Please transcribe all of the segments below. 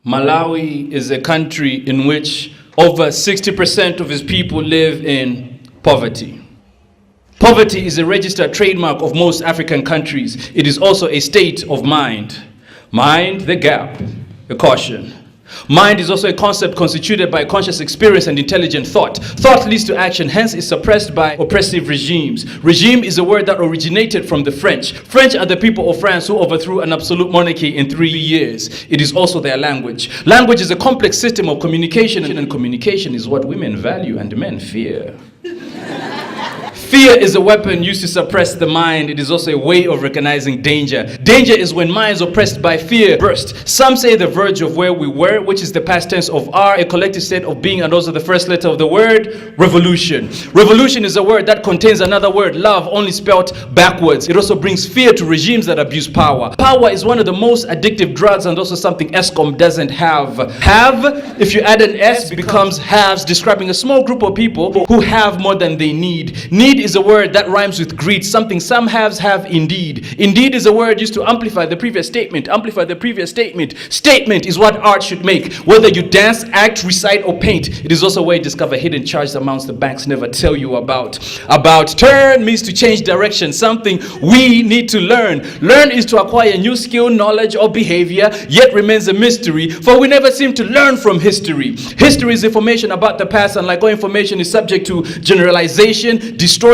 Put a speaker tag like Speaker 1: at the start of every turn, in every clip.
Speaker 1: Malawi is a country in which over 60% of its people live in poverty. Poverty is a registered trademark of most African countries. It is also a state of mind. Mind, the gap, a caution. Mind is also a concept constituted by conscious experience and intelligent thought. Thought leads to action, hence is suppressed by oppressive regimes. Regime is a word that originated from the French. French are the people of France who overthrew an absolute monarchy in 3 years. It is also their language. Language is a complex system of communication, and communication is what women value and men fear. Fear is a weapon used to suppress the mind. It is also a way of recognizing danger. Danger is when minds oppressed by fear burst. Some say the verge of where we were, which is the past tense of are, a collective state of being, and also the first letter of the word, revolution. Revolution is a word that contains another word, love, only spelt backwards. It also brings fear to regimes that abuse power. Power is one of the most addictive drugs and also something ESCOM doesn't have. Have, if you add an S, becomes haves, describing a small group of people who have more than they need. Need is a word that rhymes with greed, something some haves have indeed. Indeed is a word used to amplify the previous statement. Amplify the previous statement. Statement is what art should make. Whether you dance, act, recite, or paint. It is also where you discover hidden charged amounts the banks never tell you about. Turn means to change direction, something we need to learn. Learn is to acquire new skill, knowledge, or behavior, yet remains a mystery, for we never seem to learn from history. History is information about the past, and like all information is subject to generalization, distortion,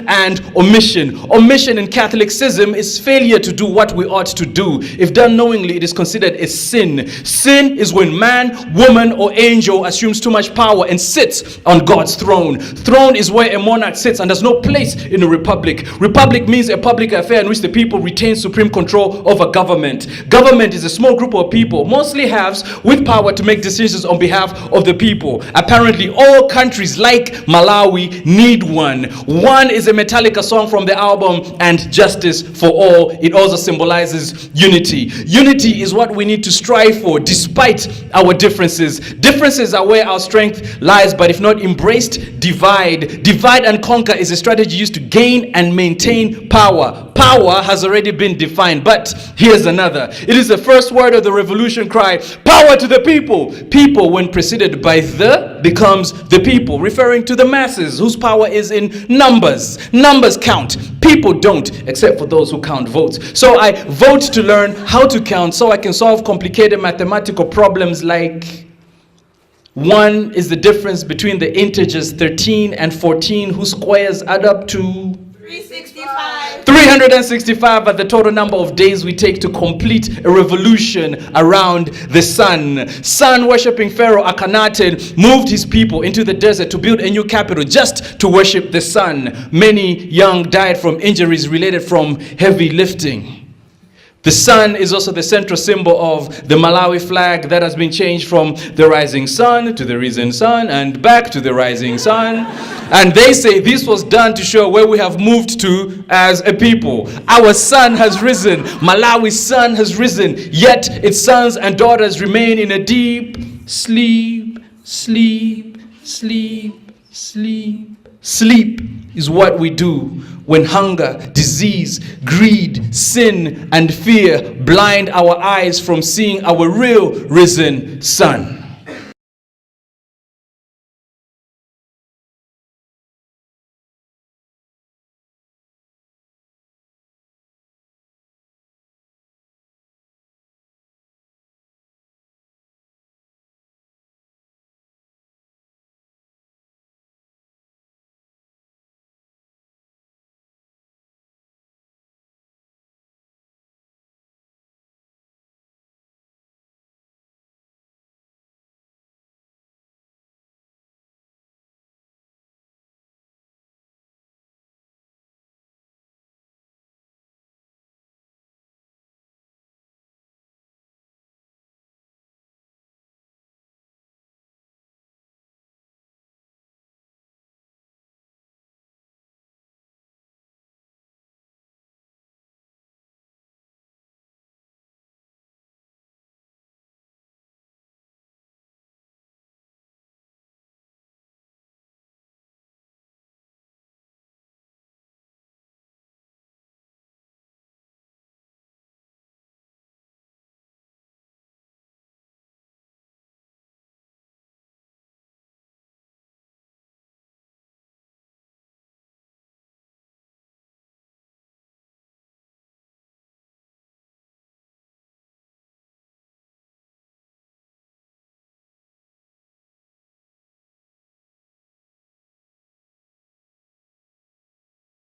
Speaker 1: and omission. Omission in Catholicism is failure to do what we ought to do. If done knowingly, it is considered a sin. Sin is when man, woman, or angel assumes too much power and sits on God's throne. Throne is where a monarch sits and has no place in a republic. Republic means a public affair in which the people retain supreme control over government. Government is a small group of people, mostly haves, with power to make decisions on behalf of the people. Apparently, all countries like Malawi need one. One is a Metallica song from the album And Justice for All. It also symbolizes unity. Unity is what we need to strive for despite our differences. Differences are where our strength lies, but if not embraced, divide. Divide and conquer is a strategy used to gain and maintain power. Power has already been defined, but here's another. It is the first word of the revolution cry, power to the people. People, when preceded by the, becomes the people, referring to the masses whose power is in numbers. Numbers count. People don't, except for those who count votes. So I vote to learn how to count so I can solve complicated mathematical problems like 1 is the difference between the integers 13 and 14 whose squares add up to 365 are the total number of days we take to complete a revolution around the sun. Sun worshipping Pharaoh Akhenaten moved his people into the desert to build a new capital just to worship the sun. Many young died from injuries related from heavy lifting. The sun is also the central symbol of the Malawi flag that has been changed from the rising sun to the risen sun and back to the rising sun. And they say this was done to show where we have moved to as a people. Our sun has risen. Malawi's sun has risen. Yet its sons and daughters remain in a deep sleep, sleep, sleep, sleep. Sleep is what we do when hunger, disease, greed, sin, and fear blind our eyes from seeing our real risen sun.